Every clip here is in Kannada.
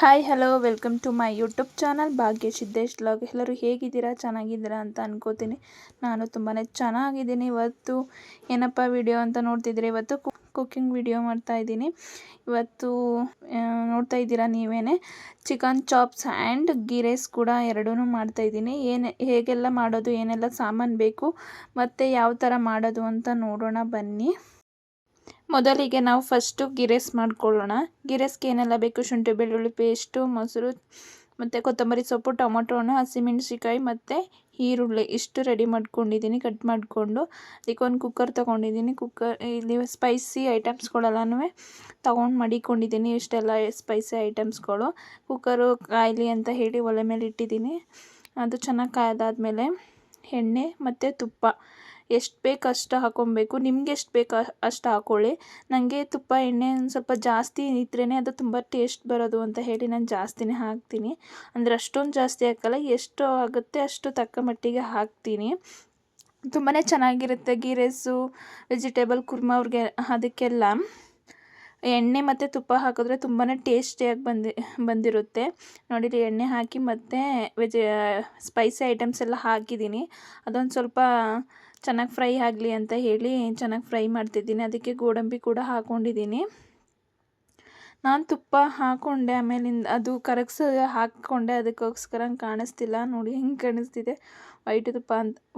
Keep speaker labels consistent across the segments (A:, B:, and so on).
A: Hi hello welcome to my YouTube channel Bhagya Siddesh vlog. ಎಲ್ಲರೂ ಹೇಗಿದ್ದೀರಾ, ಚೆನ್ನಾಗಿದ್ದೀರಾ ಅಂತ ಅನ್ಕೋತೀನಿ. ನಾನು ತುಂಬಾ ಚೆನ್ನಾಗಿದ್ದೀನಿ. ಇವತ್ತು ಏನಪ್ಪ ವಿಡಿಯೋ ಅಂತ ನೋಡ್ತಿದ್ದೀರಿ, ಇವತ್ತು ಕುಕ್ಕಿಂಗ್ ವಿಡಿಯೋ ಮಾಡ್ತಾ ಇದ್ದೀನಿ. ಇವತ್ತು ನೋಡ್ತಾ ಇದ್ದೀರಾ ನೀವೇನೆ, chicken chops and ghee rice ಕೂಡ ಎರಡೂ ಮಾಡ್ತಾಯಿದ್ದೀನಿ. ಹೇಗೆಲ್ಲ ಮಾಡೋದು, ಏನೆಲ್ಲ ಸಾಮಾನು ಬೇಕು ಮತ್ತು ಯಾವ ಥರ ಮಾಡೋದು ಅಂತ ನೋಡೋಣ ಬನ್ನಿ. ಮೊದಲಿಗೆ ನಾವು ಫಸ್ಟು ಗೀ ರೈಸ್ ಮಾಡ್ಕೊಳ್ಳೋಣ. ಗೀ ರೈಸ್ಗೆ ಏನೆಲ್ಲ ಬೇಕು: ಶುಂಠಿ ಬೆಳ್ಳುಳ್ಳಿ ಪೇಸ್ಟು, ಮೊಸರು ಮತ್ತು ಕೊತ್ತಂಬರಿ ಸೊಪ್ಪು, ಟೊಮೊಟೊ ಹಣ್ಣು, ಹಸಿಮೆಣಸಿಕಾಯಿ ಮತ್ತು ಈರುಳ್ಳಿ ಇಷ್ಟು ರೆಡಿ ಮಾಡ್ಕೊಂಡಿದ್ದೀನಿ. ಕಟ್ ಮಾಡಿಕೊಂಡು ಅದಕ್ಕೆ ಒಂದು ಕುಕ್ಕರ್ ತೊಗೊಂಡಿದ್ದೀನಿ. ಇಲ್ಲಿ ಸ್ಪೈಸಿ ಐಟಮ್ಸ್ಗಳೆಲ್ಲನೂ ತೊಗೊಂಡು ಮಡಿಕೊಂಡಿದ್ದೀನಿ. ಇಷ್ಟೆಲ್ಲ ಸ್ಪೈಸಿ ಐಟಮ್ಸ್ಗಳು. ಕುಕ್ಕರು ಕಾಯಲಿ ಅಂತ ಹೇಳಿ ಒಲೆ ಮೇಲೆ ಇಟ್ಟಿದ್ದೀನಿ. ಅದು ಚೆನ್ನಾಗಿ ಕಾಯ್ದಾದ್ಮೇಲೆ ಎಣ್ಣೆ ಮತ್ತು ತುಪ್ಪ ಎಷ್ಟು ಬೇಕು ಅಷ್ಟು ಹಾಕ್ಕೊಬೇಕು. ನಿಮ್ಗೆ ಎಷ್ಟು ಬೇಕು ಅಷ್ಟು ಹಾಕ್ಕೊಳ್ಳಿ. ನನಗೆ ತುಪ್ಪ ಎಣ್ಣೆ ಒಂದು ಸ್ವಲ್ಪ ಜಾಸ್ತಿ ಇದ್ರೇ ಅದು ತುಂಬ ಟೇಸ್ಟ್ ಬರೋದು ಅಂತ ಹೇಳಿ ನಾನು ಜಾಸ್ತಿನೇ ಹಾಕ್ತೀನಿ. ಅಂದರೆ ಅಷ್ಟೊಂದು ಜಾಸ್ತಿ ಹಾಕಲ್ಲ, ಎಷ್ಟು ಆಗುತ್ತೆ ಅಷ್ಟು ತಕ್ಕ ಮಟ್ಟಿಗೆ ಹಾಕ್ತೀನಿ. ತುಂಬಾ ಚೆನ್ನಾಗಿರುತ್ತೆ ಗೀ ರೈಸು, ವೆಜಿಟೇಬಲ್ ಕುರ್ಮಾ ಅವ್ರಿಗೆ ಅದಕ್ಕೆಲ್ಲ ಎಣ್ಣೆ ಮತ್ತು ತುಪ್ಪ ಹಾಕಿದ್ರೆ ತುಂಬಾ ಟೇಸ್ಟಿಯಾಗಿ ಬಂದಿರುತ್ತೆ. ನೋಡಿರಿ, ಎಣ್ಣೆ ಹಾಕಿ ಮತ್ತು ಸ್ಪೈಸಿ ಐಟಮ್ಸ್ ಎಲ್ಲ ಹಾಕಿದ್ದೀನಿ. ಅದೊಂದು ಸ್ವಲ್ಪ ಚೆನ್ನಾಗಿ ಫ್ರೈ ಆಗಲಿ ಅಂತ ಹೇಳಿ ಚೆನ್ನಾಗಿ ಫ್ರೈ ಮಾಡ್ತಿದ್ದೀನಿ. ಅದಕ್ಕೆ ಗೋಡಂಬಿ ಕೂಡ ಹಾಕ್ಕೊಂಡಿದ್ದೀನಿ. ನಾನು ತುಪ್ಪ ಹಾಕ್ಕೊಂಡೆ, ಆಮೇಲಿಂದ ಅದು ಹಾಕ್ಕೊಂಡೆ. ಅದಕ್ಕೋಸ್ಕರ ಕಾಣಿಸ್ತಿಲ್ಲ ನೋಡಿ, ಹೆಂಗೆ ಕಾಣಿಸ್ತಿದೆ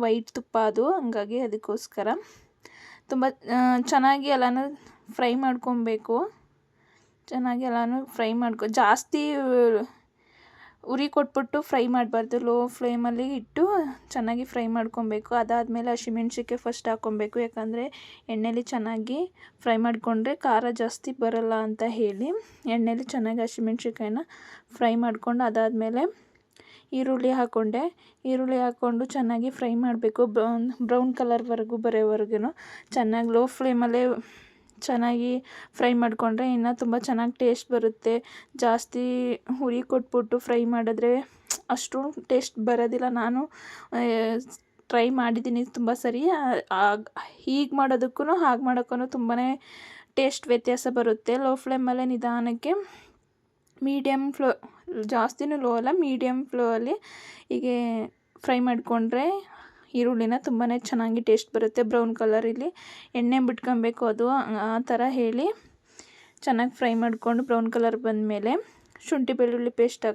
A: ವೈಟ್ ತುಪ್ಪ ಅದು, ಹಂಗಾಗಿ ಅದಕ್ಕೋಸ್ಕರ ತುಂಬ ಚೆನ್ನಾಗಿ ಎಲ್ಲನೂ ಫ್ರೈ ಮಾಡ್ಕೊಬೇಕು. ಜಾಸ್ತಿ ಉರಿ ಕೊಟ್ಬಿಟ್ಟು ಫ್ರೈ ಮಾಡಬಾರ್ದು, ಲೋ ಫ್ಲೇಮಲ್ಲಿ ಇಟ್ಟು ಚೆನ್ನಾಗಿ ಫ್ರೈ ಮಾಡ್ಕೊಬೇಕು. ಅದಾದಮೇಲೆ ಹಸಿಮೆಣ್ಸಿಕಾಯಿ ಫಸ್ಟ್ ಹಾಕ್ಕೊಬೇಕು, ಯಾಕಂದರೆ ಎಣ್ಣೆಲಿ ಚೆನ್ನಾಗಿ ಫ್ರೈ ಮಾಡಿಕೊಂಡ್ರೆ ಖಾರ ಜಾಸ್ತಿ ಬರಲ್ಲ ಅಂತ ಹೇಳಿ ಎಣ್ಣೆಲಿ ಚೆನ್ನಾಗಿ ಹಸಿಮೆಣ್ಸಿಕಾಯಿನ ಫ್ರೈ ಮಾಡ್ಕೊಂಡು ಅದಾದಮೇಲೆ ಈರುಳ್ಳಿ ಹಾಕ್ಕೊಂಡು ಚೆನ್ನಾಗಿ ಫ್ರೈ ಮಾಡಬೇಕು. ಬ್ರೌನ್ ಕಲರ್ವರೆಗೂ ಬರೋವರೆಗೂ ಚೆನ್ನಾಗಿ ಲೋ ಫ್ಲೇಮಲ್ಲೇ ಚೆನ್ನಾಗಿ ಫ್ರೈ ಮಾಡಿಕೊಂಡ್ರೆ ಇನ್ನೂ ತುಂಬ ಚೆನ್ನಾಗಿ ಟೇಸ್ಟ್ ಬರುತ್ತೆ. ಜಾಸ್ತಿ ಉರಿ ಕೊಟ್ಬಿಟ್ಟು ಫ್ರೈ ಮಾಡಿದ್ರೆ ಅಷ್ಟು ಟೇಸ್ಟ್ ಬರೋದಿಲ್ಲ. ನಾನು ಟ್ರೈ ಮಾಡಿದ್ದೀನಿ ತುಂಬ ಸರಿ. ಹೀಗೆ ಮಾಡೋದಕ್ಕೂ ಹಾಗೆ ಮಾಡೋಕ್ಕೂ ತುಂಬಾ ಟೇಸ್ಟ್ ವ್ಯತ್ಯಾಸ ಬರುತ್ತೆ. ಲೋ ಫ್ಲೇಮಲ್ಲೇ ನಿಧಾನಕ್ಕೆ ಜಾಸ್ತಿನೂ ಲೋ ಅಲ್ಲ, ಮೀಡಿಯಮ್ ಫ್ಲೋ ಅಲ್ಲಿ ಹೀಗೆ ಫ್ರೈ ಮಾಡಿಕೊಂಡ್ರೆ ಈರುಳ್ಳಿನ ತುಂಬಾ ಚೆನ್ನಾಗಿ ಟೇಸ್ಟ್ ಬರುತ್ತೆ. ಬ್ರೌನ್ ಕಲರಲ್ಲಿ ಎಣ್ಣೆ ಬಿಟ್ಕೊಬೇಕು, ಅದು ಆ ಥರ ಹೇಳಿ ಚೆನ್ನಾಗಿ ಫ್ರೈ ಮಾಡಿಕೊಂಡು ಬ್ರೌನ್ ಕಲರ್ ಬಂದಮೇಲೆ ಶುಂಠಿ ಬೆಳ್ಳುಳ್ಳಿ ಪೇಸ್ಟ್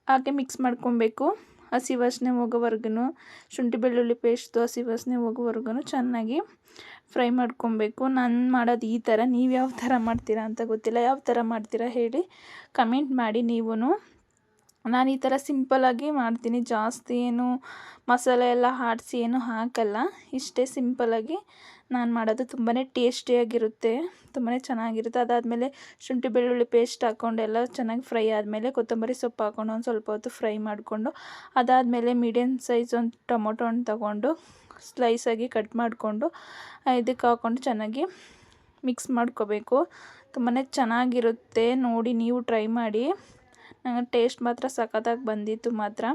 A: ಹಾಕಿ ಮಿಕ್ಸ್ ಮಾಡ್ಕೊಬೇಕು. ಹಸಿ ವಾಸನೆ ಹೋಗೋವರೆಗೂ ಶುಂಠಿ ಬೆಳ್ಳುಳ್ಳಿ ಪೇಸ್ಟು ಹಸಿ ವಾಸನೆ ಹೋಗೋವರೆಗೂ ಚೆನ್ನಾಗಿ ಫ್ರೈ ಮಾಡ್ಕೊಬೇಕು. ನಾನು ಮಾಡೋದು ಈ ಥರ. ನೀವು ಯಾವ ಥರ ಮಾಡ್ತೀರಾ ಅಂತ ಗೊತ್ತಿಲ್ಲ. ಯಾವ ಥರ ಮಾಡ್ತೀರಾ ಹೇಳಿ, ಕಮೆಂಟ್ ಮಾಡಿ ನೀವು. ನಾನು ಈ ಥರ ಸಿಂಪಲ್ಲಾಗಿ ಮಾಡ್ತೀನಿ, ಜಾಸ್ತಿ ಏನು ಮಸಾಲೆ ಎಲ್ಲ ಆಡಿಸಿ ಏನೂ ಹಾಕಲ್ಲ. ಇಷ್ಟೇ ಸಿಂಪಲ್ಲಾಗಿ ನಾನು ಮಾಡೋದು. ತುಂಬಾ ಟೇಸ್ಟಿಯಾಗಿರುತ್ತೆ, ತುಂಬಾ ಚೆನ್ನಾಗಿರುತ್ತೆ. ಅದಾದಮೇಲೆ ಶುಂಠಿ ಬೆಳ್ಳುಳ್ಳಿ ಪೇಸ್ಟ್ ಹಾಕ್ಕೊಂಡು ಎಲ್ಲ ಚೆನ್ನಾಗಿ ಫ್ರೈ ಆದಮೇಲೆ ಕೊತ್ತಂಬರಿ ಸೊಪ್ಪು ಹಾಕ್ಕೊಂಡು ಒಂದು ಸ್ವಲ್ಪ ಹೊತ್ತು ಫ್ರೈ ಮಾಡಿಕೊಂಡು ಅದಾದಮೇಲೆ ಮೀಡಿಯಮ್ ಸೈಜ್ ಒಂದು ಟೊಮೊಟೊ ಹಣ್ಣು ತೊಗೊಂಡು ಸ್ಲೈಸಾಗಿ ಕಟ್ ಮಾಡಿಕೊಂಡು ಇದಕ್ಕೆ ಹಾಕ್ಕೊಂಡು ಚೆನ್ನಾಗಿ ಮಿಕ್ಸ್ ಮಾಡ್ಕೋಬೇಕು. ತುಂಬಾ ಚೆನ್ನಾಗಿರುತ್ತೆ, ನೋಡಿ ನೀವು ಟ್ರೈ ಮಾಡಿ. ನಂಗೆ ಟೇಸ್ಟ್ ಮಾತ್ರ ಸಖತ್ತಾಗಿ ಬಂದಿತ್ತು ಮಾತ್ರ.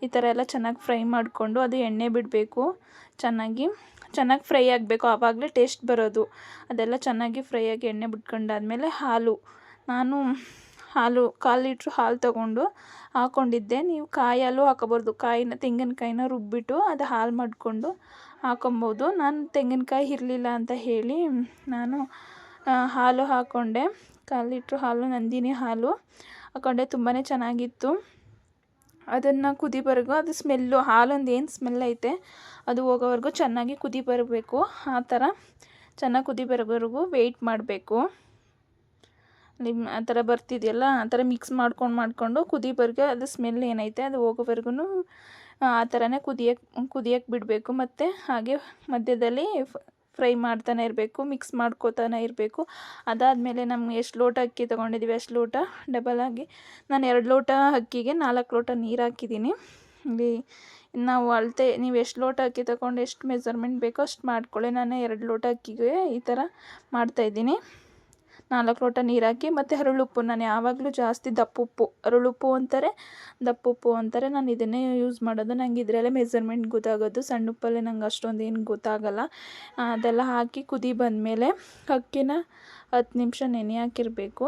A: ಈ ಥರ ಎಲ್ಲ ಚೆನ್ನಾಗಿ ಫ್ರೈ ಮಾಡಿಕೊಂಡು ಅದು ಎಣ್ಣೆ ಬಿಡಬೇಕು. ಚೆನ್ನಾಗಿ ಫ್ರೈ ಆಗಬೇಕು, ಆವಾಗಲೇ ಟೇಸ್ಟ್ ಬರೋದು. ಅದೆಲ್ಲ ಚೆನ್ನಾಗಿ ಫ್ರೈ ಆಗಿ ಎಣ್ಣೆ ಬಿಟ್ಕೊಂಡಾದ್ಮೇಲೆ ನಾನು 1/4 ಲೀಟ್ರ್ ಹಾಲು ತೊಗೊಂಡು ಹಾಕ್ಕೊಂಡಿದ್ದೆ. ನೀವು ಕಾಯಿ ಹಾಲು ಹಾಕೋಬಾರ್ದು, ತೆಂಗಿನಕಾಯಿನ ರುಬ್ಬಿಟ್ಟು ಅದು ಹಾಲು ಮಾಡಿಕೊಂಡು ಹಾಕೊಬೋದು. ನಾನು ತೆಂಗಿನಕಾಯಿ ಇರಲಿಲ್ಲ ಅಂತ ಹೇಳಿ ನಾನು ಹಾಲು ಹಾಕ್ಕೊಂಡೆ. 1/4 ಲೀಟ್ರ್ ಹಾಲು, ನಂದಿನಿ ಹಾಲು ಹಾಕ್ಕೊಂಡೆ. ತುಂಬಾ ಚೆನ್ನಾಗಿತ್ತು. ಅದನ್ನು ಕುದಿವರೆಗೂ ಅದು ಸ್ಮೆಲ್ಲು, ಹಾಲೊಂದು ಏನು ಸ್ಮೆಲ್ ಐತೆ ಅದು ಹೋಗೋವರೆಗೂ ಚೆನ್ನಾಗಿ ಕುದಿ ಬರಬೇಕು. ಆ ಥರ ಚೆನ್ನಾಗಿ ಕುದಿ ಬರೋವರೆಗೂ ವೆಯ್ಟ್ ಮಾಡಬೇಕು. ಆ ಥರ ಬರ್ತಿದೆಯಲ್ಲ, ಆ ಥರ ಮಿಕ್ಸ್ ಮಾಡ್ಕೊಂಡು ಕುದಿವರೆಗೆ ಅದು ಸ್ಮೆಲ್ ಏನೈತೆ ಅದು ಹೋಗೋವರೆಗೂ ಆ ಥರನೇ ಕುದಿಯಕ್ಕೆ ಬಿಡಬೇಕು. ಮತ್ತು ಹಾಗೆ ಮಧ್ಯದಲ್ಲಿ ಫ್ರೈ ಮಾಡ್ತಾನೆ ಇರಬೇಕು, ಮಿಕ್ಸ್ ಮಾಡ್ಕೋತಾನೆ ಇರಬೇಕು. ಅದಾದಮೇಲೆ ನಮ್ಗೆ ಎಷ್ಟು ಲೋಟ ಅಕ್ಕಿ ತೊಗೊಂಡಿದ್ದೀವಿ ಅಷ್ಟು ಲೋಟ ಡಬಲಾಗಿ ನಾನು 2 ಲೋಟ ಅಕ್ಕಿಗೆ 4 ಲೋಟ ನೀರು ಹಾಕಿದ್ದೀನಿ. ಇಲ್ಲಿ ನಾವು ನೀವು ಎಷ್ಟು ಲೋಟ ಅಕ್ಕಿ ತೊಗೊಂಡು ಎಷ್ಟು ಮೆಜರ್ಮೆಂಟ್ ಬೇಕೋ ಅಷ್ಟು ಮಾಡ್ಕೊಳ್ಳಿ. ನಾನು 2 ಲೋಟ ಅಕ್ಕಿಗೆ ಈ ಥರ ಮಾಡ್ತಾಯಿದ್ದೀನಿ. 4 ಲೋಟ ನೀರು ಹಾಕಿ ಮತ್ತು ಹರಳುಪ್ಪು, ನಾನು ಯಾವಾಗಲೂ ಜಾಸ್ತಿ ಹರಳುಪ್ಪು ಅಂತಾರೆ, ನಾನು ಇದನ್ನೇ ಯೂಸ್ ಮಾಡೋದು. ನಂಗೆ ಇದರಲ್ಲೇ ಮೆಜರ್ಮೆಂಟ್ ಗೊತ್ತಾಗೋದು, ಸಣ್ಣ ಉಪ್ಪಲ್ಲೇ ನಂಗೆ ಅಷ್ಟೊಂದು ಏನು ಗೊತ್ತಾಗಲ್ಲ. ಅದೆಲ್ಲ ಹಾಕಿ ಕುದಿ ಬಂದಮೇಲೆ ಅಕ್ಕಿನ 10 ನಿಮಿಷ ನೆನೆ ಹಾಕಿರಬೇಕು.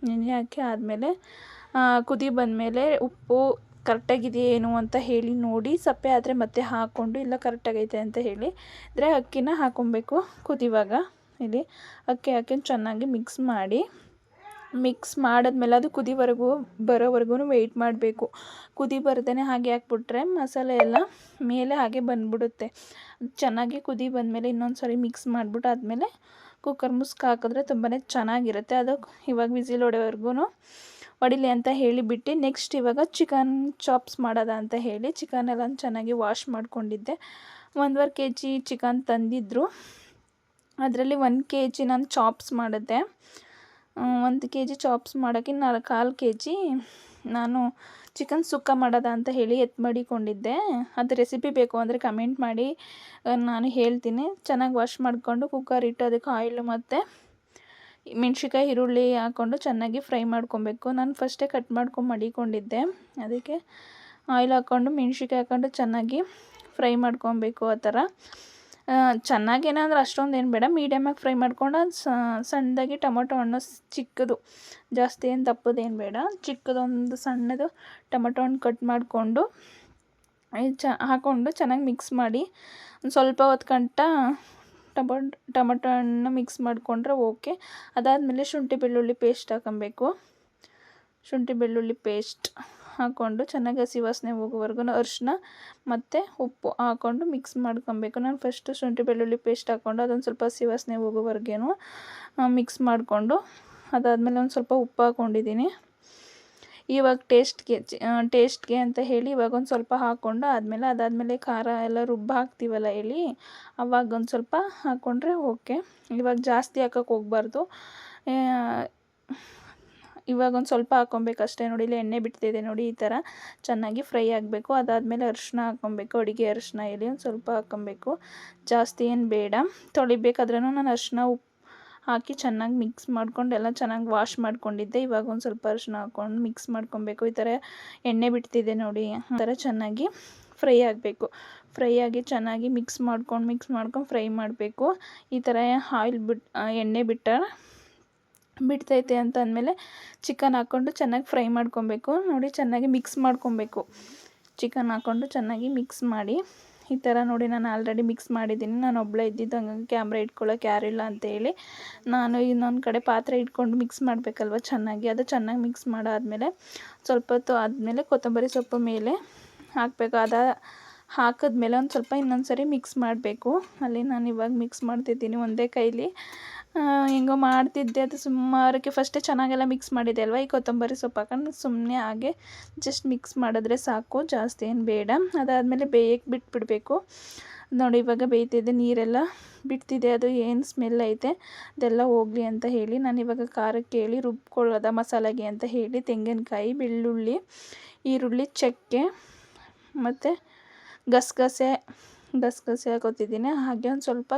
A: ನೆನೆ ಹಾಕಿ ಆದಮೇಲೆ ಕುದಿ ಬಂದಮೇಲೆ ಉಪ್ಪು ಕರೆಕ್ಟಾಗಿದೆಯೇನು ಅಂತ ಹೇಳಿ ನೋಡಿ, ಸಪ್ಪೆ ಆದರೆ ಮತ್ತೆ ಹಾಕ್ಕೊಂಡು ಇಲ್ಲ ಕರೆಕ್ಟಾಗೈತೆ ಅಂತ ಹೇಳಿ ಅಂದರೆ ಅಕ್ಕಿನ ಹಾಕ್ಕೊಬೇಕು. ಕುದಿವಾಗ ಇಲ್ಲಿ ಅಕ್ಕಿ ಹಾಕಿ ಚೆನ್ನಾಗಿ ಮಿಕ್ಸ್ ಮಾಡಿದ್ಮೇಲೆ ಅದು ಬರೋವರೆಗೂ ವೆಯ್ಟ್ ಮಾಡಬೇಕು. ಕುದಿ ಬರ್ದೇ ಹಾಗೆ ಹಾಕ್ಬಿಟ್ರೆ ಮಸಾಲೆ ಎಲ್ಲ ಮೇಲೆ ಹಾಗೆ ಬಂದ್ಬಿಡುತ್ತೆ. ಚೆನ್ನಾಗಿ ಕುದಿ ಬಂದಮೇಲೆ ಇನ್ನೊಂದು ಸರಿ ಮಿಕ್ಸ್ ಮಾಡಿಬಿಟ್ಟು ಆದಮೇಲೆ ಕುಕ್ಕರ್ ಮುಸ್ಕ್ ಹಾಕಿದ್ರೆ ತುಂಬಾ ಚೆನ್ನಾಗಿರುತ್ತೆ. ಅದು ಇವಾಗ ವಿಸಿಲ್ ಹೊಡಿಲಿ ಅಂತ ಹೇಳಿಬಿಟ್ಟು ನೆಕ್ಸ್ಟ್ ಇವಾಗ ಚಿಕನ್ ಚಾಪ್ಸ್ ಮಾಡೋದ ಅಂತ ಹೇಳಿ ಚಿಕನೆಲ್ಲ ಚೆನ್ನಾಗಿ ವಾಶ್ ಮಾಡ್ಕೊಂಡಿದ್ದೆ. 1.5 kg ಚಿಕನ್ ತಂದಿದ್ದರು. ಅದರಲ್ಲಿ 1 kg ನಾನು ಚಾಪ್ಸ್ ಮಾಡಿದ್ದೆ. 1 kg ಚಾಪ್ಸ್ ಮಾಡೋಕ್ಕೆ 1/4 kg ನಾನು ಚಿಕನ್ ಸುಕ್ಕ ಮಾಡೋದ ಅಂತ ಹೇಳಿ ಮಾಡಿಕೊಂಡಿದ್ದೆ. ಅದು ರೆಸಿಪಿ ಬೇಕು ಅಂದರೆ ಕಮೆಂಟ್ ಮಾಡಿ, ನಾನು ಹೇಳ್ತೀನಿ. ಚೆನ್ನಾಗಿ ವಾಶ್ ಮಾಡಿಕೊಂಡು ಕುಕ್ಕರ್ ಇಟ್ಟು ಅದಕ್ಕೆ ಆಯಿಲು ಮತ್ತು ಮೆಣ್ಸಿನ್ಕಾಯಿ ಈರುಳ್ಳಿ ಹಾಕ್ಕೊಂಡು ಚೆನ್ನಾಗಿ ಫ್ರೈ ಮಾಡ್ಕೊಬೇಕು. ನಾನು ಫಸ್ಟೇ ಕಟ್ ಮಡಿಕೊಂಡಿದ್ದೆ. ಅದಕ್ಕೆ ಆಯಿಲ್ ಹಾಕ್ಕೊಂಡು ಮೆಣ್ಸಿನ್ಕಾಯಿ ಹಾಕ್ಕೊಂಡು ಚೆನ್ನಾಗಿ ಫ್ರೈ ಮಾಡ್ಕೊಬೇಕು. ಆ ಥರ ಚೆನ್ನಾಗಿ ಏನಂದ್ರೆ ಅಷ್ಟೊಂದು ಏನು ಬೇಡ, ಮೀಡಿಯಮಾಗಿ ಫ್ರೈ ಮಾಡ್ಕೊಂಡು ಸಣ್ಣದಾಗಿ ಟೊಮೊಟೊ ಹಣ್ಣು ಚಿಕ್ಕದು, ಜಾಸ್ತಿ ಏನು ದಪ್ಪದೇನು ಬೇಡ, ಚಿಕ್ಕದೊಂದು ಸಣ್ಣದು ಟೊಮೊಟೊ ಹಣ್ಣು ಕಟ್ ಮಾಡಿಕೊಂಡು ಹಾಕ್ಕೊಂಡು ಚೆನ್ನಾಗಿ ಮಿಕ್ಸ್ ಮಾಡಿ ಒಂದು ಸ್ವಲ್ಪ ಹೊತ್ತು ಗಂಟ ಟೊಮೊಟೊ ಹಣ್ಣು ಮಿಕ್ಸ್ ಮಾಡಿಕೊಂಡ್ರೆ ಓಕೆ. ಅದಾದಮೇಲೆ ಶುಂಠಿ ಬೆಳ್ಳುಳ್ಳಿ ಪೇಸ್ಟ್ ಹಾಕೊಬೇಕು. ಶುಂಠಿ ಬೆಳ್ಳುಳ್ಳಿ ಪೇಸ್ಟ್ ಹಾಕ್ಕೊಂಡು ಚೆನ್ನಾಗಿ ಹಸಿ ವಾಸನೆ ಹೋಗೋವರೆಗೂ ಅರಿಶಿನ ಮತ್ತು ಉಪ್ಪು ಹಾಕ್ಕೊಂಡು ಮಿಕ್ಸ್ ಮಾಡ್ಕೊಬೇಕು. ನಾನು ಫಸ್ಟು ಶುಂಠಿ ಬೆಳ್ಳುಳ್ಳಿ ಪೇಸ್ಟ್ ಹಾಕ್ಕೊಂಡು ಅದೊಂದು ಸ್ವಲ್ಪ ಹಸಿ ವಾಸನೆ ಹೋಗೋವರೆಗೇನು ಮಿಕ್ಸ್ ಮಾಡಿಕೊಂಡು ಅದಾದಮೇಲೆ ಒಂದು ಸ್ವಲ್ಪ ಉಪ್ಪು ಹಾಕ್ಕೊಂಡಿದ್ದೀನಿ. ಇವಾಗ ಟೇಸ್ಟ್ಗೆ ಅಂತ ಹೇಳಿ ಇವಾಗ ಒಂದು ಸ್ವಲ್ಪ ಹಾಕ್ಕೊಂಡು ಅದಾದಮೇಲೆ ಖಾರ ಎಲ್ಲ ಹಾಕ್ತೀವಲ್ಲ ಹೇಳಿ ಅವಾಗ ಒಂದು ಸ್ವಲ್ಪ ಹಾಕ್ಕೊಂಡ್ರೆ ಓಕೆ. ಇವಾಗ ಜಾಸ್ತಿ ಹಾಕೋಕ್ಕೆ ಹೋಗ್ಬಾರ್ದು. ಇವಾಗ ಒಂದು ಸ್ವಲ್ಪ ಹಾಕ್ಕೊಬೇಕಷ್ಟೇ. ನೋಡಿ ಇಲ್ಲಿ ಎಣ್ಣೆ ಬಿಡ್ತಿದೆ ನೋಡಿ, ಈ ಥರ ಚೆನ್ನಾಗಿ ಫ್ರೈ ಆಗಬೇಕು. ಅದಾದಮೇಲೆ ಅರಿಶಿನ ಹಾಕ್ಕೊಬೇಕು. ಅಡುಗೆ ಅರಿಶಿನ ಇಲ್ಲಿ ಒಂದು ಸ್ವಲ್ಪ ಹಾಕ್ಕೊಬೇಕು, ಜಾಸ್ತಿ ಏನು ಬೇಡ. ತೊಳಿಬೇಕಾದ್ರೂ ನಾನು ಅರಿಶಿನ ಉಪ್ಪು ಹಾಕಿ ಚೆನ್ನಾಗಿ ಮಿಕ್ಸ್ ಮಾಡ್ಕೊಂಡು ಎಲ್ಲ ಚೆನ್ನಾಗಿ ವಾಶ್ ಮಾಡ್ಕೊಂಡಿದ್ದೆ. ಇವಾಗ ಒಂದು ಸ್ವಲ್ಪ ಅರಿಶಿನ ಹಾಕ್ಕೊಂಡು ಮಿಕ್ಸ್ ಮಾಡ್ಕೊಬೇಕು. ಈ ಥರ ಎಣ್ಣೆ ಬಿಡ್ತಿದೆ ನೋಡಿ, ಆ ಥರ ಚೆನ್ನಾಗಿ ಫ್ರೈ ಆಗಬೇಕು. ಫ್ರೈ ಆಗಿ ಚೆನ್ನಾಗಿ ಮಿಕ್ಸ್ ಮಾಡ್ಕೊಂಡು ಫ್ರೈ ಮಾಡಬೇಕು. ಈ ಥರ ಆಯಿಲ್ ಎಣ್ಣೆ ಬಿಡ್ತೈತೆ ಅಂತ ಅಂದಮೇಲೆ ಚಿಕನ್ ಹಾಕ್ಕೊಂಡು ಚೆನ್ನಾಗಿ ಫ್ರೈ ಮಾಡ್ಕೊಬೇಕು. ನೋಡಿ ಚೆನ್ನಾಗಿ ಮಿಕ್ಸ್ ಮಾಡ್ಕೊಬೇಕು. ಚಿಕನ್ ಹಾಕ್ಕೊಂಡು ಚೆನ್ನಾಗಿ ಮಿಕ್ಸ್ ಮಾಡಿ ಈ ಥರ ನೋಡಿ ನಾನು ಆಲ್ರೆಡಿ ಮಿಕ್ಸ್ ಮಾಡಿದ್ದೀನಿ. ನಾನು ಒಬ್ಬಳೇ ಇದ್ದಿದ್ದು, ಹಂಗಾಗಿ ಕ್ಯಾಮ್ರಾ ಇಟ್ಕೊಳ್ಳೋಕೆ ಯಾರಿಲ್ಲ ಅಂತೇಳಿ ನಾನು ಇನ್ನೊಂದು ಕಡೆ ಪಾತ್ರೆ ಇಟ್ಕೊಂಡು ಮಿಕ್ಸ್ ಮಾಡಬೇಕಲ್ವ ಚೆನ್ನಾಗಿ. ಅದು ಚೆನ್ನಾಗಿ ಮಿಕ್ಸ್ ಮಾಡಾದಮೇಲೆ ಸ್ವಲ್ಪ ಹೊತ್ತು ಆದಮೇಲೆ ಕೊತ್ತಂಬರಿ ಸೊಪ್ಪು ಮೇಲೆ ಹಾಕಬೇಕು. ಹಾಕಿದ್ಮೇಲೆ ಒಂದು ಸ್ವಲ್ಪ ಇನ್ನೊಂದು ಸರಿ ಮಿಕ್ಸ್ ಮಾಡಬೇಕು. ಅಲ್ಲಿ ನಾನು ಇವಾಗ ಮಿಕ್ಸ್ ಮಾಡ್ತಿದ್ದೀನಿ ಒಂದೇ ಕೈಲಿ. ಹೆಂಗೋ ಮಾಡ್ತಿದ್ದೆ, ಅದು ಸುಮಾರಕ್ಕೆ ಫಸ್ಟೇ ಚೆನ್ನಾಗೆಲ್ಲ ಮಿಕ್ಸ್ ಮಾಡಿದೆ ಅಲ್ವ. ಈ ಕೊತ್ತಂಬರಿ ಸೊಪ್ಪು ಹಾಕೊಂಡು ಸುಮ್ಮನೆ ಹಾಗೆ ಜಸ್ಟ್ ಮಿಕ್ಸ್ ಮಾಡಿದ್ರೆ ಸಾಕು, ಜಾಸ್ತಿ ಏನು ಬೇಡ. ಅದಾದಮೇಲೆ ಬೇಯಕ್ಕೆ ಬಿಟ್ಬಿಡಬೇಕು. ನೋಡಿ ಇವಾಗ ಬೇಯ್ತಿದ್ದೆ, ನೀರೆಲ್ಲ ಬಿಡ್ತಿದೆ. ಅದು ಏನು ಸ್ಮೆಲ್ ಐತೆ ಅದೆಲ್ಲ ಹೋಗಲಿ ಅಂತ ಹೇಳಿ ನಾನು ಇವಾಗ ಖಾರಕ್ಕೆ ಹೇಳಿ ರುಬ್ಕೊಳ್ಳೋದ ಮಸಾಲೆಗೆ ಅಂತ ಹೇಳಿ ತೆಂಗಿನಕಾಯಿ, ಬೆಳ್ಳುಳ್ಳಿ, ಈರುಳ್ಳಿ, ಚಕ್ಕೆ ಮತ್ತು ಗಸಗಸೆ ಹಾಕೋತಿದ್ದೀನಿ. ಹಾಗೆ ಒಂದು ಸ್ವಲ್ಪ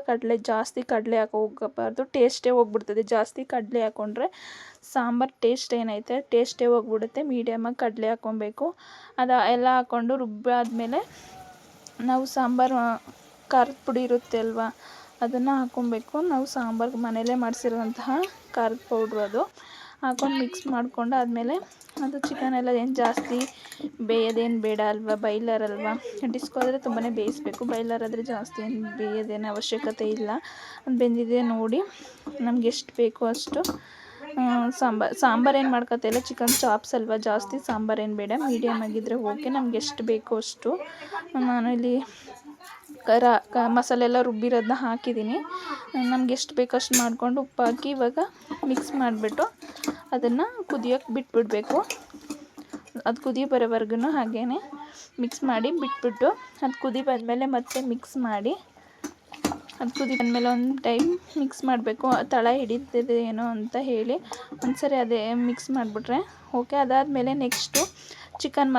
A: ಜಾಸ್ತಿ ಕಡಲೆ ಹೋಗಬಾರ್ದು, ಟೇಸ್ಟೇ ಹೋಗ್ಬಿಡ್ತದೆ. ಜಾಸ್ತಿ ಕಡಲೆ ಹಾಕ್ಕೊಂಡ್ರೆ ಸಾಂಬಾರು ಟೇಸ್ಟ್ ಏನೈತೆ ಟೇಸ್ಟೇ ಹೋಗ್ಬಿಡುತ್ತೆ. ಮೀಡಿಯಮಾಗಿ ಕಡಲೆ ಹಾಕ್ಕೊಬೇಕು. ಎಲ್ಲ ಹಾಕ್ಕೊಂಡು ರುಬ್ಬಾದ್ಮೇಲೆ ನಾವು ಸಾಂಬಾರು ಖಾರದ ಪುಡಿ ಇರುತ್ತೆ ಅಲ್ವಾ, ಅದನ್ನು ಹಾಕ್ಕೊಬೇಕು. ನಾವು ಸಾಂಬಾರ್ಗೆ ಮನೆಯಲ್ಲೇ ಮಾಡಿಸಿರುವಂತಹ ಖಾರದ ಪೌಡ್ರು ಅದು ಹಾಕ್ಕೊಂಡು ಮಿಕ್ಸ್ ಮಾಡ್ಕೊಂಡು ಆದಮೇಲೆ ಅದು ಚಿಕನ್ ಎಲ್ಲ ಏನು ಜಾಸ್ತಿ ಬೇಯೋದೇನು ಬೇಡ ಅಲ್ವಾ, ಬೈಲರ್ ಅಲ್ವಾ. ಡಿಸ್ಕೋ ಆದರೆ ತುಂಬಾ ಬೇಯಿಸಬೇಕು, ಬೈಲರ್ ಆದರೆ ಜಾಸ್ತಿ ಏನು ಬೇಯೋದೇನು ಅವಶ್ಯಕತೆ ಇಲ್ಲ. ಅದು ಬೆಂದಿದೆ ನೋಡಿ, ನಮ್ಗೆ ಎಷ್ಟು ಬೇಕೋ ಅಷ್ಟು ಸಾಂಬಾರು ಏನು ಮಾಡ್ಕೊತಿಲ್ಲ, ಚಿಕನ್ ಚಾಪ್ಸ್ ಅಲ್ವಾ, ಜಾಸ್ತಿ ಸಾಂಬಾರು ಏನು ಬೇಡ, ಮೀಡಿಯಮ್ ಆಗಿದ್ದರೆ ಓಕೆ. ನಮ್ಗೆ ಎಷ್ಟು ಬೇಕೋ ಅಷ್ಟು ನಾನು ಇಲ್ಲಿ ಮಸಾಲೆ ಎಲ್ಲ ರುಬ್ಬಿರೋದನ್ನ ಹಾಕಿದ್ದೀನಿ. ನಮ್ಗೆ ಎಷ್ಟು ಬೇಕೋ ಅಷ್ಟು ಮಾಡಿಕೊಂಡು ಉಪ್ಪು ಹಾಕಿ ಇವಾಗ ಮಿಕ್ಸ್ ಮಾಡಿಬಿಟ್ಟು ಅದನ್ನು ಕುದಿಯೋಕ್ಕೆ ಬಿಟ್ಬಿಡಬೇಕು. ಅದು ಕುದಿ ಬರೋವರೆಗೂ ಹಾಗೇ ಮಿಕ್ಸ್ ಮಾಡಿ ಬಿಟ್ಬಿಟ್ಟು ಅದು ಕುದಿ ಬಂದಮೇಲೆ ಮತ್ತೆ ಮಿಕ್ಸ್ ಮಾಡಿ, ಅದು ಕುದಿ ಬಂದಮೇಲೆ ಒಂದು ಟೈಮ್ ಮಿಕ್ಸ್ ಮಾಡಬೇಕು. ತಳ ಹಿಡಿತಿದೆ ಏನೋ ಅಂತ ಹೇಳಿ ಒಂದ್ಸರಿ ಅದೇ ಮಿಕ್ಸ್ ಮಾಡಿಬಿಟ್ರೆ ಓಕೆ. ಅದಾದಮೇಲೆ ನೆಕ್ಸ್ಟು ಚಿಕನ್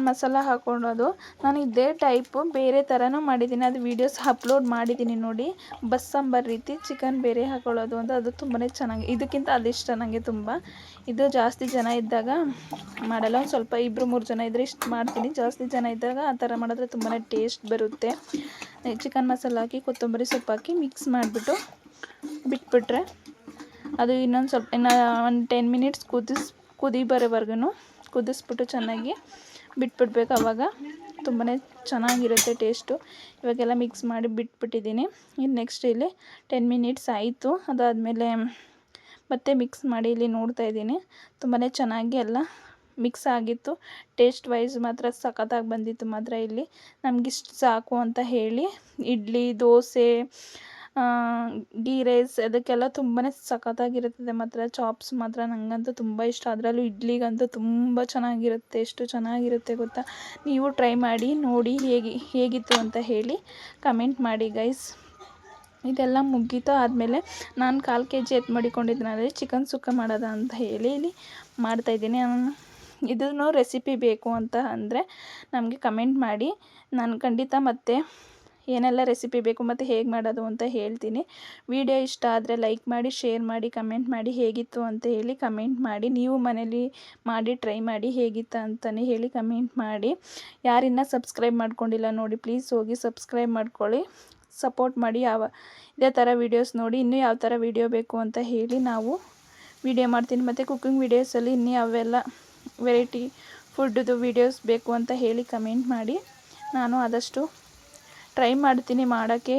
A: ಮಸಾಲ ಹಾಕ್ಕೊಳ್ಳೋದು. ನಾನು ಇದೇ ಟೈಪು ಬೇರೆ ಥರನೂ ಮಾಡಿದ್ದೀನಿ, ಅದು ವೀಡಿಯೋಸ್ ಅಪ್ಲೋಡ್ ಮಾಡಿದ್ದೀನಿ ನೋಡಿ. ಬಸ್ಸಾಂಬಾರು ರೀತಿ ಚಿಕನ್ ಬೇರೆ ಹಾಕ್ಕೊಳ್ಳೋದು ಅಂತ, ಅದು ತುಂಬಾ ಚೆನ್ನಾಗಿ, ಇದಕ್ಕಿಂತ ಅದಿಷ್ಟ ನನಗೆ ತುಂಬ. ಇದು ಜಾಸ್ತಿ ಜನ ಇದ್ದಾಗ ಮಾಡಲ್ಲ, ಒಂದು ಸ್ವಲ್ಪ 2-3 ಜನ ಇದ್ದರೆ ಇಷ್ಟು ಮಾಡ್ತೀನಿ. ಜಾಸ್ತಿ ಜನ ಇದ್ದಾಗ ಆ ಥರ ಮಾಡಿದ್ರೆ ತುಂಬಾ ಟೇಸ್ಟ್ ಬರುತ್ತೆ. ಚಿಕನ್ ಮಸಾಲ ಹಾಕಿ ಕೊತ್ತಂಬರಿ ಸೊಪ್ಪು ಹಾಕಿ ಮಿಕ್ಸ್ ಮಾಡಿಬಿಟ್ಟು ಬಿಟ್ಬಿಟ್ರೆ ಅದು ಇನ್ನೊಂದು ಸ್ವಲ್ಪ ಒಂದು 10 ಮಿನಿಟ್ಸ್ ಕುದಿ ಬರೋವರೆಗೂ ಕುದಿಸ್ಬಿಟ್ಟು ಚೆನ್ನಾಗಿ ಬಿಟ್ಬಿಡ್ಬೇಕು. ಆವಾಗ ತುಂಬಾ ಚೆನ್ನಾಗಿರುತ್ತೆ ಟೇಸ್ಟು. ಇವಾಗೆಲ್ಲ ಮಿಕ್ಸ್ ಮಾಡಿ ಬಿಟ್ಬಿಟ್ಟಿದ್ದೀನಿ. ಇನ್ನು ನೆಕ್ಸ್ಟ್ ಇಲ್ಲಿ 10 ಮಿನಿಟ್ಸ್ ಆಯಿತು. ಅದಾದಮೇಲೆ ಮತ್ತೆ ಮಿಕ್ಸ್ ಮಾಡಿ ಇಲ್ಲಿ ನೋಡ್ತಾ ಇದ್ದೀನಿ ತುಂಬಾ ಚೆನ್ನಾಗಿ ಎಲ್ಲ ಮಿಕ್ಸ್ ಆಗಿತ್ತು. ಟೇಸ್ಟ್ ವೈಸ್ ಮಾತ್ರ ಸಖತ್ತಾಗಿ ಬಂದಿತ್ತು ಮಾತ್ರ. ಇಲ್ಲಿ ನಮಗಿಷ್ಟು ಸಾಕು ಅಂತ ಹೇಳಿ ಇಡ್ಲಿ, ದೋಸೆ, ಗೀ ರೈಸ್ ಅದಕ್ಕೆಲ್ಲ ತುಂಬಾ ಸಖತ್ತಾಗಿರುತ್ತದೆ ಮಾತ್ರ. ಚಾಪ್ಸ್ ಮಾತ್ರ ನನಗಂತೂ ತುಂಬ ಇಷ್ಟ. ಅದರಲ್ಲೂ ಇಡ್ಲಿಗಂತೂ ತುಂಬ ಚೆನ್ನಾಗಿರುತ್ತೆ. ಎಷ್ಟು ಚೆನ್ನಾಗಿರುತ್ತೆ ಗೊತ್ತಾ. ನೀವು ಟ್ರೈ ಮಾಡಿ ನೋಡಿ ಹೇಗಿತ್ತು ಅಂತ ಹೇಳಿ ಕಮೆಂಟ್ ಮಾಡಿ ಗೈಸ್. ಇದೆಲ್ಲ ಮುಗೀತು ಆದಮೇಲೆ ನಾನು 1/4 kg ಎತ್ತು ಮಾಡಿಕೊಂಡಿದ್ದರೆ ಚಿಕನ್ ಸುಕ್ಕ ಮಾಡೋದ ಅಂತ ಹೇಳಿ ಇಲ್ಲಿ ಮಾಡ್ತಾಯಿದ್ದೀನಿ. ಇದನ್ನು ರೆಸಿಪಿ ಬೇಕು ಅಂತ ಅಂದರೆ ನಮಗೆ ಕಮೆಂಟ್ ಮಾಡಿ. ನಾನು ಖಂಡಿತ ಮತ್ತೆ ಏನೆಲ್ಲ ರೆಸಿಪಿ ಬೇಕು ಮತ್ತು ಹೇಗೆ ಮಾಡೋದು ಅಂತ ಹೇಳ್ತೀನಿ. ವಿಡಿಯೋ ಇಷ್ಟ ಆದರೆ ಲೈಕ್ ಮಾಡಿ, ಶೇರ್ ಮಾಡಿ, ಕಮೆಂಟ್ ಮಾಡಿ. ಹೇಗಿತ್ತು ಅಂತ ಹೇಳಿ ಕಮೆಂಟ್ ಮಾಡಿ. ನೀವು ಮನೇಲಿ ಮಾಡಿ ಟ್ರೈ ಮಾಡಿ ಹೇಗಿತ್ತು ಅಂತಲೇ ಹೇಳಿ ಕಮೆಂಟ್ ಮಾಡಿ. ಯಾರಿನ್ನ ಸಬ್ಸ್ಕ್ರೈಬ್ ಮಾಡ್ಕೊಂಡಿಲ್ಲ ನೋಡಿ ಪ್ಲೀಸ್ ಹೋಗಿ ಸಬ್ಸ್ಕ್ರೈಬ್ ಮಾಡ್ಕೊಳ್ಳಿ, ಸಪೋರ್ಟ್ ಮಾಡಿ. ಇದೇ ಥರ ವೀಡಿಯೋಸ್ ನೋಡಿ ಇನ್ನೂ ಯಾವ ಥರ ವೀಡಿಯೋ ಬೇಕು ಅಂತ ಹೇಳಿ ನಾವು ವೀಡಿಯೋ ಮಾಡ್ತೀನಿ. ಮತ್ತು ಕುಕ್ಕಿಂಗ್ ವೀಡಿಯೋಸಲ್ಲಿ ಇನ್ನೂ ಯಾವೆಲ್ಲ ವೆರೈಟಿ ಫುಡ್ದು ವೀಡಿಯೋಸ್ ಬೇಕು ಅಂತ ಹೇಳಿ ಕಮೆಂಟ್ ಮಾಡಿ. ನಾನು ಆದಷ್ಟು ಟ್ರೈ ಮಾಡ್ತೀನಿ ಮಾಡೋಕ್ಕೆ.